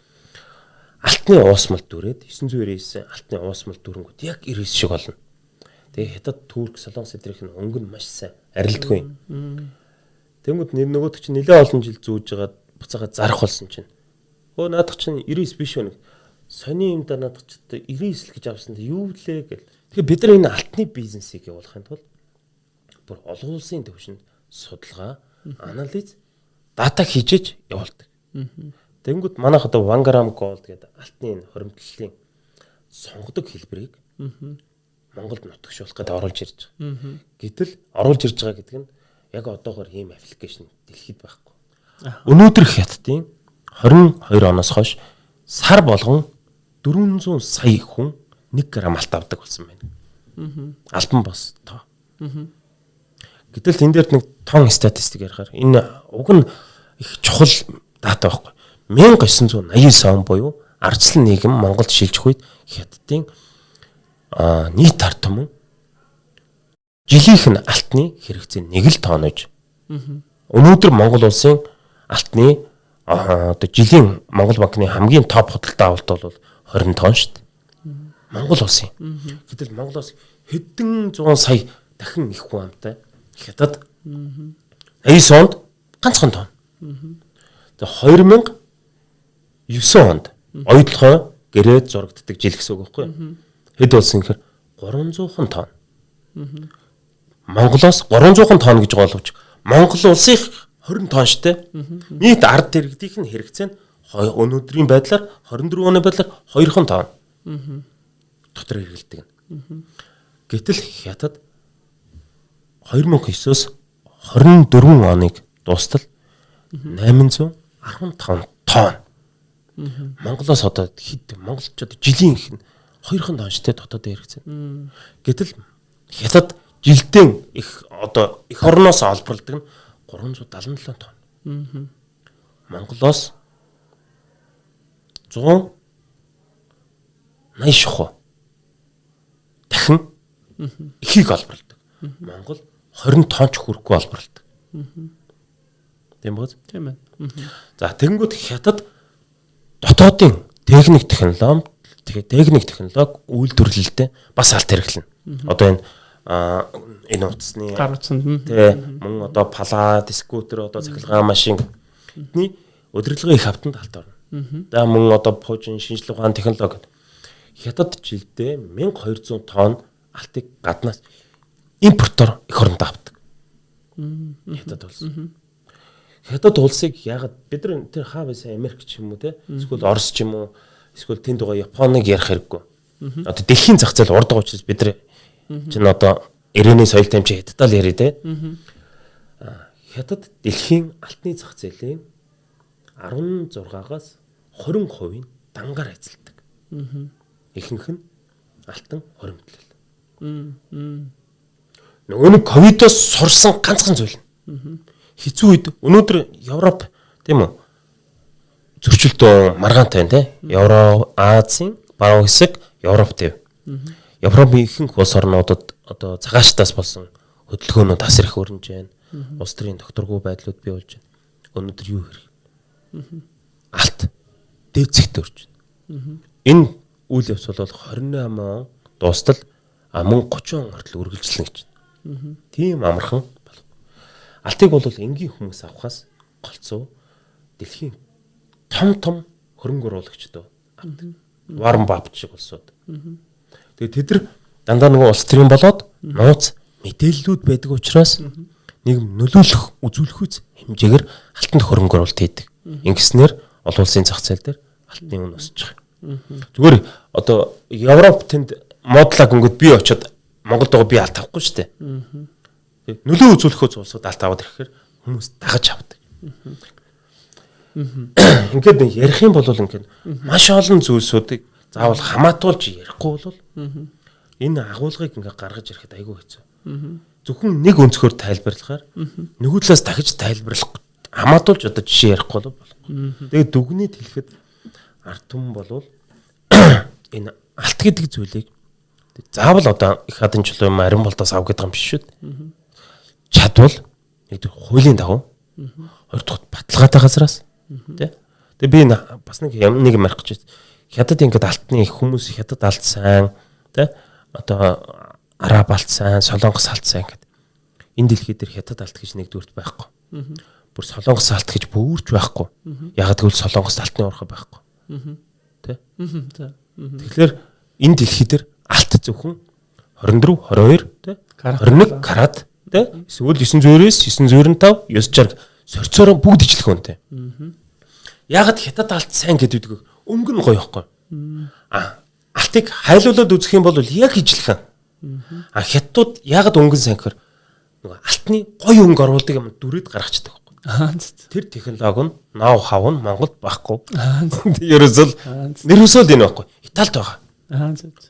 Алтны уусмал дүрээд 999 алтны уусмал дүрэнгүүд яг 99 шиг болно. Тэгээ хятад, Турк, Солонгос эдрийнх нь өнгө нь маш сайн арилдаггүй. Тэнгүүд нөгөөд чинь нэлээд олон жил зүүж жагаад буцаагаад зарах болсон чинь. Өө наадах чинь 99 биш үү? Сони юм да наадах ч 99 л гэж авсан да юу лээ гэл. Тэгэхээр бид нар энэ алтны бизнесийг явуулахын тулд бүр олон улсын төвшөнд судалгаа, анализ, дата хийжээж явуулдаг. Тэнгүүд манайх одоо 1 gram gold гэдэг алтны хоримтлалын сонгодог хэлбэрийг Монголд нутагшуулах гэдэг оруулж ирж байгаа. Гэтэл оруулж ирж байгаа гэдэг нь яг одоогоор ийм аппликейшн дэлхийд байхгүй. Өнөөдөр хятадын 22 оноос хойш сар болгон 400 сая хүн 1 грамм алт авдаг болсон байна. Албан бос тоо. Гэтэл тэн дээр нэг тон статистик ярихаар энэ уг нь их чухал дата байхгүй. 1989 он буюу ардчлал нийгэм Монголд шилжих үед хятадын нийт ард түмэн жилийнх нь алтны хэрэгцээ 1 тоннож. Өнөөдөр Монгол улсын алтны одоо жилийн Монгол банкны хамгийн топ худалдаа авалт бол 20 тонн шүү дээ. Монгол улсын. Гэтэл Монгол улс хэдэн 100 сая дахин их хүн амтай. Хятад 80 онд ганцхан тонн. Тэгээ 2009 онд оюутлогоо гэрээд зурагддаг жил гэсэн үг байхгүй юу? Хэд болсон гэхээр 300 тонн. Монголоос 300 тонн гэж боловч Монгол улсын 20 тонн штэ. Нийт ард иргэдийнх нь хэрэгцээ нь өнөөдрийн байдлаар 24 оны байдлаар 2 тонн. Дотор хэрэгэлдэг. Гэтэл хятад 2009-оос 24 оныг дуустал 815 тонн. Монголоос одоо хэд монголчууд жилийн их нь 2 тонн штэ дотоод хэрэгцээ. Гэтэл хятад жилдээ их одоо эх орноос олборлдог нь 377 тонн. Монголоос 180 шахуу дахин ихийг олборлдог. Монгол 20 тонн ч хүрэхгүй олборлдог. Тийм үү? Тийм байна. За тэгэнгүүт хятад дотоодын техник технологи үйлдвэрлэлтэй бас алт хэрэглэнэ. Одоо энэ утасны гар утсанд мөн одоо палад, скутер, одоо цахилгаан машинны удирдлагын их хавтанд алт орно. За мөн одоо пуужин шинжилгээ ухааны технологи хятад жилдээ 1200 тонн алтыг гаднаас импортоор эх оронд авдаг. Хятад улс. Хятад улсыг ягаад бид нар тэр хаа байсан Америк ч юм уу те эсвэл Орос ч юм уу эсвэл тэнд байгаа Японыг ярих хэрэггүй. Одоо дэлхийн зах зээл урд байгаа учраас бид нар чинь одоо ирээний соёл тамчи хятадаа л ярий те. Хятад дэлхийн алтны зах зээлийн 16-аас 20% дангаар эзэлдэг. Ихэнх нь алтан хоримтлал. Нөгөө нэг ковидоос сурсан ганцхан зүйл. Хэцүү үед өнөөдөр Европ тийм үү зөрчилдөөн маргаантай байна те. Европ, Азийн баруун хэсэг, Европ төв. Европын ихэнх улс орнуудад одоо цагаачтаас болсон хөдөлгөөнүүд асар их өрнөж байна. Улс төрийн докторгүй байдлууд бий болж байна. Өнөөдөр юу хэрэг? Алт дээд зэгт өрж байна. Энэ үйл явц бол 28 он дуустал мөн 30 он хүртэл үргэлжлэнэ гэж байна. Тийм амархан болов. Алтыг бол энгийн хүмүүс авахаас голцоо дэлхийн том хөрөнгө оруулагчдаа авдаг. Warren Buffett шиг улсууд. Тэгээд тэд нар дандаа нөгөө улс төрийн болоод нууц мэдээллүүд байдаг учраас нэг нөлөөлөх үзүүлэхүйц хэмжээгээр алтанд хөрөнгө оруулалт хийдэг. Ингэснээр олон улсын зах зээл дээр алтны үн өсөж байгаа. Зүгээр одоо Европ тэнд модлаг өнгөд би очиод Монголд байгаа би алт авахгүй шүү дээ. Нөлөө үзүүлэхөөс улсууд алт аваад ирэхээр хүмүүс дагаж авдаг. Ингээд ярих юм бол ингээд маш олон зүйлсүүдийг заавал хамаатуулж ярихгүй бол энэ агуулгыг ингээд гаргаж ирэхэд айгүй хэцүү. Зөвхөн нэг өнцгөр тайлбарлахаар нөгөө талаас дахиж тайлбарлах хамаатуулж одоо жишээ ярихгүй бол болохгүй. Тэгээд дүгнээд хэлэхэд ард түмэн болвол энэ алт гэдэг зүйлийг заавал одоо их хадын чулуу юм арин болдоос ав гэдэг юм биш шүү дээ. Чадвал нэгдүгээр хуулийн дагуу хоёрдугаар баталгаатай газраас тий. Тэгээ би бас нэг юм ярих гэж байна. Хятад ингээд алтны их хүмүүс хятад алт сайн тий. Одоо араб алт сайн, солонгос алт сайн гэдэг. Энэ дэлхий дээр хятад алт гэж нэгдүгürt байхгүй. Бүр солонгос алт гэж бөөрч байхгүй. Яг тэгвэл солонгос алтны уурхай байхгүй. Тэ? Тэгэхээр энэ дэлхий дээр алт зөвхөн 24, 22, тэ? 21 карат, тэ? Эсвэл 900-ээс 995, 960 сорцороо бүгд ичлэх үнэтэй. Яг хятад алт сайн гэдэг өнгө нь гоё байхгүй. Алтыг хайлуулад үзэх юм бол яг ижилхэн. Хятадууд яг өнгөн сайн гэхээр нөгөө алтны гоё өнгө оруулдаг юм дүрээд гаргацдаг байхгүй. Тэр технологи нь ноу хав нь Монголд байхгүй. Ерөөсөө энэ байхгүй. Италид байгаа.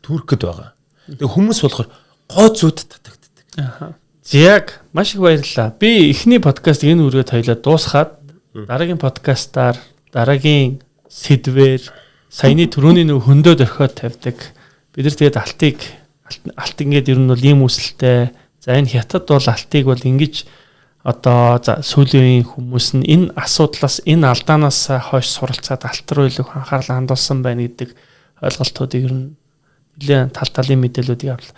Туркэд байгаа. Тэгээ хүмүүс болохоор гоо зүйд татагддаг. Яг маш их баярлалаа. Би эхний подкаст энэ үргээд хоёлаа дуусгаад дараагийн подкастаар дараагийн сэдвээр саяны түрүүний нэг хөндөд орхиод тавьдаг. Бид нар тэгээд алт ингээд ер нь бол ийм үсэлтэй. За энэ хятад бол алтыг бол ингэж одоо сүүлийн хүмүүс нь энэ асуудлаас энэ алдаанаас хойш суралцаад алт руу илүү анхаарал хандуулсан байна гэдэг ойлголтуудыг ер нь нэлээд талын мэдээллүүдийг авлаа.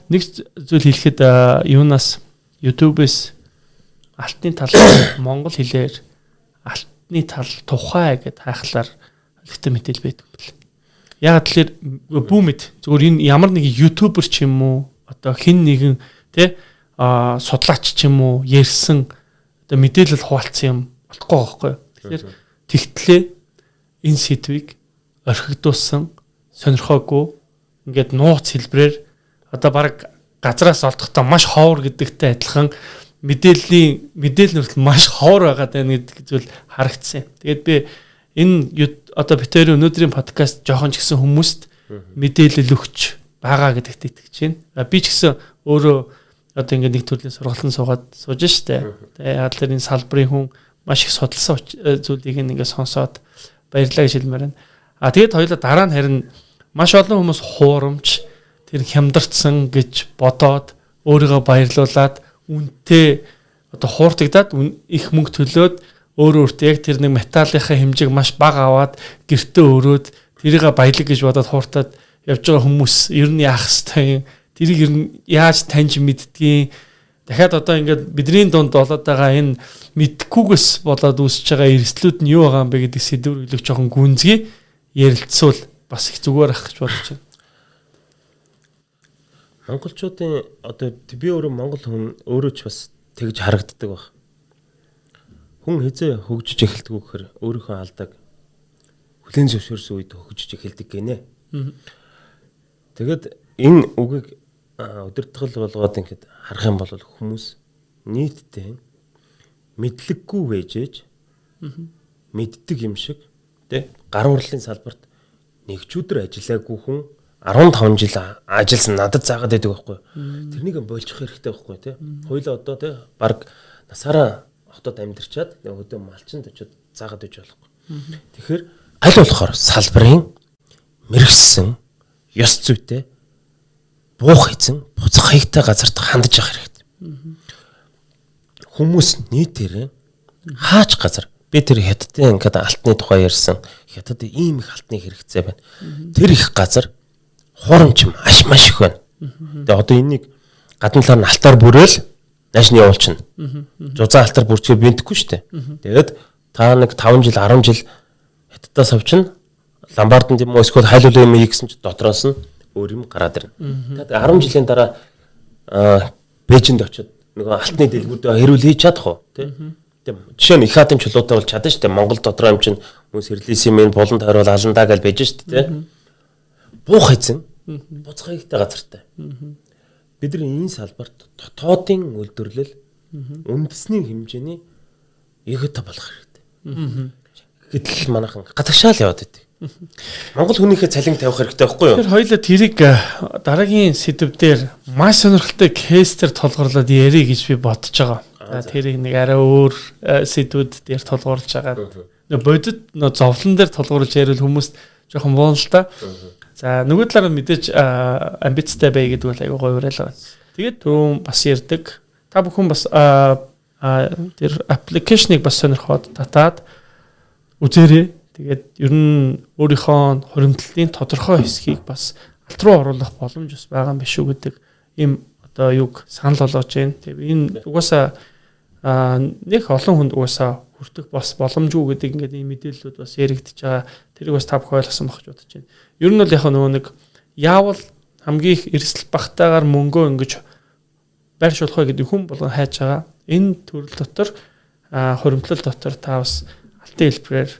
Нэг зүйл хэлэхэд юунаас YouTube-с алтны тал монгол хэлээр алтны тал тухай гэд хайхлаар ихтэй мэдээлэл байдаг юм байна. Яг тэгэхээр бүүмэд зөвхөн энэ ямар нэг ютубер ч юм уу одоо хин нэгэн тий судлаач ч юм уу ярьсан одоо мэдээлэл хуваалцсан юм болохгүй байхгүй. Тэгэхээр тэгтлээ энэ сэдвийг орхигдуулсан сонирхоогүй ингээд нууц хэлбрээр одоо баг газраас олдохдоо маш ховор гэдэгтэй адилхан мэдээлэл нүртэл маш ховор байгаад байна гэдэг зүйл харагдсан. Тэгээд би энэ одоо битээр өнөөдрийн подкаст жоохон ч гэсэн хүмүүст мэдээлэл өгч байгаа гэдэгт итгэж байна. Би ч гэсэн өөрөө одоо ингээд нэг төрлийн сургалтын суугаад сууж штэ. Тэгээ яа тэр энэ салбарын хүн маш их судалсан зүйлийг ингээд сонсоод баярлалаа гэж хэлмээр байна. Тэгээд хоёулаа дараа нь харин маш олон хүмүүс хуурамч тэр хямдартсан гэж бодоод өөрийгөө баярлуулад үнтэй одоо хууртагдаад их мөнгө төлөөд өөртөө яг тэр нэг металлынхаа хэмжээг маш бага аваад гэртээ өрөөд тэрийг баялаг гэж бодоод хууртаад явж байгаа хүмүүс ер нь яах хэвтэй тэрийг ер нь яаж таньж мэддгийг дахиад одоо ингээд бидний дунд болоод байгаа энэ мэдхгүйгээс болоод үүсэж байгаа эрсдлүүд нь юу байгаа юм бэ гэдэг сэдвэр хэлэх жоохон гүнзгий ярилцвал бас их зүгээр ах гэж бодож байна. Монголчуудын одоо би өөрөө монгол хүн өөрөө ч бас тэгж харагддаг баг. Хүн хизээ хөгжиж эхэлдэг гэхээр өөрийнхөө алдааг хүлээн зөвшөөрсөн үед хөгжиж эхэлдэг гинэ. Тэгэд энэ үгийг өдөртгөл болгоод ингээд харах юм бол хүмүүс нийтдээ мэдлэггүй вэжэж мэддэг юм шиг тий гар урлалын салбарт нэг ч өдөр ажиллаагүй хүн 15 жил ажилласан надад заагаад байдаг байхгүй. Тэрнийг больчих хэрэгтэй байхгүй тий. Хоёулаа одоо тий баг насаараа хотод амьдарчаад өдөө малчинд очиод заагаад иж болохгүй. Тэгэхээр аль болохоор салбарын мэрэгсэн ёс зүйтэй буух эзэн буцах хаягтай газарт хандж явах хэрэгтэй. Хүмүүс нийтээрээ хаач газар би тэр хятадын ингээд алтны тухай ярьсан хятад ийм их алтны хэрэгцээ байна. Тэр их газар хурамч маш их байна. Тэгээ одоо энийг гадна талаар нь алтаар бүрээл наашны явуулчихна. Зузаан алтаар бүрчээр бинтэхгүй шүү дээ. Тэгээд та нэг 5 жил 10 жил хятадаас авчна. Ламбардын юм уу эсвэл хайлуулын юм ийгсэн ч дотроос нь өөр юм гараад ирнэ. Тэгээд 10 жилийн дараа Бээжинд очиод нөгөө алтны дэлгүүрдээ хэрүүл хийж чадах уу тий. Жишээ нь их хатын чулуутай бол чадна шүү дээ. Монгол дотроо юм чинь хүмүүс хэрлээс юм болон тойрол аландаа гэж байж шүү дээ тий. Буух эзэн буцах хаягтай газартай. Бид нар энэ салбарт дотоодын үйлдвэрлэл үндэсний хэмжээний эгота болох хэрэгтэй. Гэтэл манайхан гадагшаал яваад байдаг. Монгол хүнийхээ цалин тавих хэрэгтэй байхгүй юу? Тэр хоёулаа тэрийг дараагийн сэдв дээр маш сонирхолтой кейстер толгуурлаад ярих гэж би бодож байгаа. Тэрийг нэг арай өөр сэдвүүд дээр толгуурлаж байгаа. Бодит зовлон дээр толгуурлаж ярил хүмүүст жоохон буун л та. За нөгөө талаараа мэдээж амбицтай бай гэдэг бол айгүй гоё уриалгаа. Тэгээд түрүүн бас ярддаг. Та бүхэн бас тэр аппликейшнийг бас сонирхоод татаад үзээрэй. Тэгээд ер нь өөрийнхөө хуримтлалын тодорхой хэсгийг бас алт руу оруулах боломж бас байгаа юм биш үү гэдэг ийм одоо юг санал болгож байна. Тэгээд энэ угаасаа нэг олон хүнд угаасаа хүртэх бас боломжгүй гэдэг ингээд ийм мэдээллүүд бас яригдчихэж байгаа. Тэрийг бас та бүхэн ойлгосон байх гэж бодож байна. Ер нь бол яг нөгөө нэг яавал хамгийн их эрсдэл багтаагаар мөнгөө ингэж байршуулах вэ гэдэг хүн болгон хайж байгаа. Энэ төрөл дотор хуримтлал дотор та бас алтын хэлбэрээр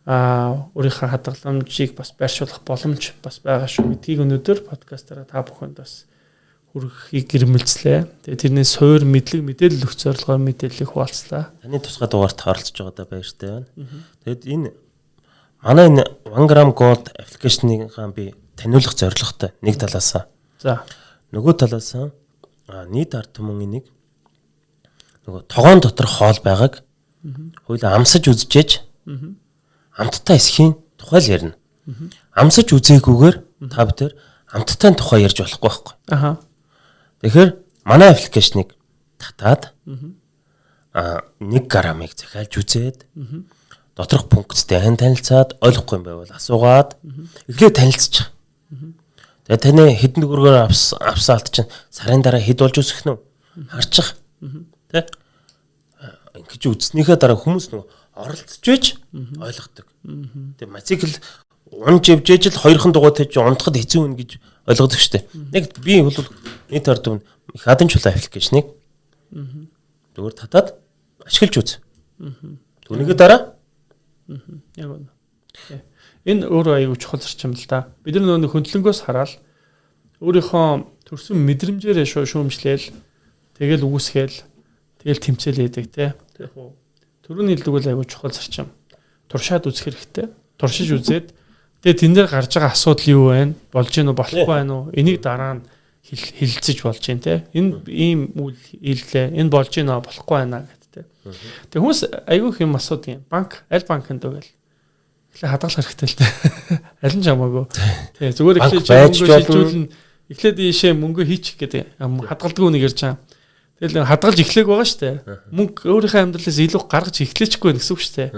өөрийнхөө хадгаламжийг бас байршуулах боломж бас байгаа шүү гэдгийг өнөөдөр подкастаараа та бүхэнд бас хүргэхийг гэрмэлцлээ. Тэгээ тэрнээс суур мэдээлэл өгч зорилгоор мэдээллийг хуваалцлаа. Таны тусгай дугаарт оролцож байгаадаа баяртай байна. Тэгэд энэ манай энэ 1 gram gold аппликейшнийг би таниулах зорилготой нэг талаасаа. За. Нөгөө талаасаа нийт ард түмэн энийг нөгөө тогоон дотор хоол байгааг хоёулаа амсаж үзчихэж амттай эсхийн тухай л ярина. Амсаж үзээгүйгээр та бүхэн амттай тухай ярьж болохгүй байхгүй. Тэгэхээр манай аппликейшнийг татаад 1 грамыг захиалж үзээд доторх пункттэй танилцаад ойлгохгүй юм байвал асуугаад эхлээд танилцчих. Тэгээ таны хэдэн төгрөгөөр авсан алт чинь сарын дараа хэд болж өсөх нь харчих. Тэ? Ингэж үзснийхээ дараа хүмүүс нөгөө оролцож байж ойлгодог. Тэгээ мотоцикл унж явж л хоёрхан дугуйтай чи унтахад хэцүү хүн гэж ойлгодог штеп. Нэг би бол нийт ард түмэн их хадын чулуу аппликейшнийг зүгээр татаад ашиглаж үз. Түүнийгээ дараа яг үнэ. Энэ өөрөө аюу чухал зарчим л да. Бид нар нөгөө хөндлөнгөөс хараад өөрийнхөө төрсөн мэдрэмжээрээ шүүмжлээл тэгэл үгүйсгээл тэгэл тэмцээл хийдэг те. Яг уу түрүүний хэлдэг аюу чухал зарчим. Туршаад үзэх хэрэгтэй. Туршиж үзээд тэгээ тэн дээр гарч байгаа асуудал юу вэ? Болж гин үү, болохгүй байна уу? Энийг дараа нь хилцэж болж гин те. Энэ ийм үйл хэллээ. Энэ болж гин үү, болохгүй байна гэдэг те. Тэгээ хүмүүс аюу их юм асуудаг юм. Банк, аль банкнд вэ гэл. Эхлээ хадгалах хэрэгтэй л те. Аль нь жамаагүй. Тий, зүгээр эхлээд мөнгө шилжүүлнэ. Эхлээд ийшээ мөнгө хийчих гэдэг. Хадгалдаггүй нэг ярьж байгаа. Тэгэл хадгалж эхлэх байгаа шүү дээ. Мөнгө өөрийнхөө амьдралаас илүү гаргаж эхлэхгүй гэсэн үг шүү дээ.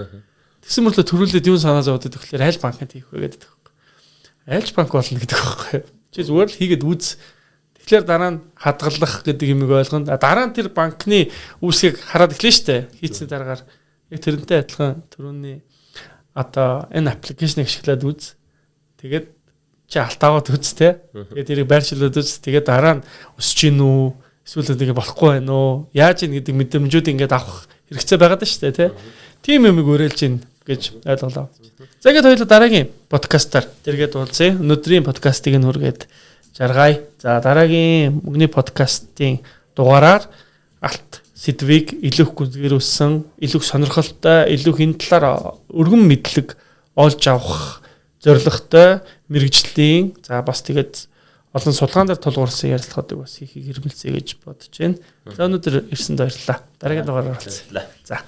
Тэгсэн мэтлээ төрүүлээд юу санаа зовоод тэгэхээр аль банкнд хийх вэ гэдэг байхгүй. Альж банк болно гэдэг байхгүй. Чи зүгээр л хийгээд үз. Тэгэхээр дараа нь хадгалах гэдэг юмыг ойлгоно. Дараа нь тэр банкны үүсгийг хараад эхлэв шүү дээ. Хийцний дараагаар яг тэрнтэй адилхан түрүүний одоо энэ аппликейшнийг ашиглаад үз. Тэгээд чи алтаагаад үз те. Тэгээд тэрийг байршуулад үз. Тэгээд дараа нь өсөж гин үү? Эсвэл нэг болохгүй байна уу? Яаж ийн гэдэг мэдрэмжүүд ингээд авах хэрэгцээ байгаад шүү дээ те. Тим юмыг өрөөлж гин гэж ойлголоо. За ингээд хоёул дараагийн подкастаар тэргээд уулзъя. Өнөөдрийн подкастыг нь хүргээд жаргая. За дараагийн мөнгөний подкастын дугаараар алт сэдвийг илүү их гүнзгийрүүлсэн, илүү их сонирхолтой, илүү их энэ талаар өргөн мэдлэг олж авах зорилготой мэрэгжлийн за бас тэгээд олон судалгаан дээр тулгуурсан ярилцлагуудыг бас хийхийг эрмэлзэе гэж бодож байна. За өнөөдөр ирсэнд баярлалаа. Дараагийн дугаараар уулзъя. За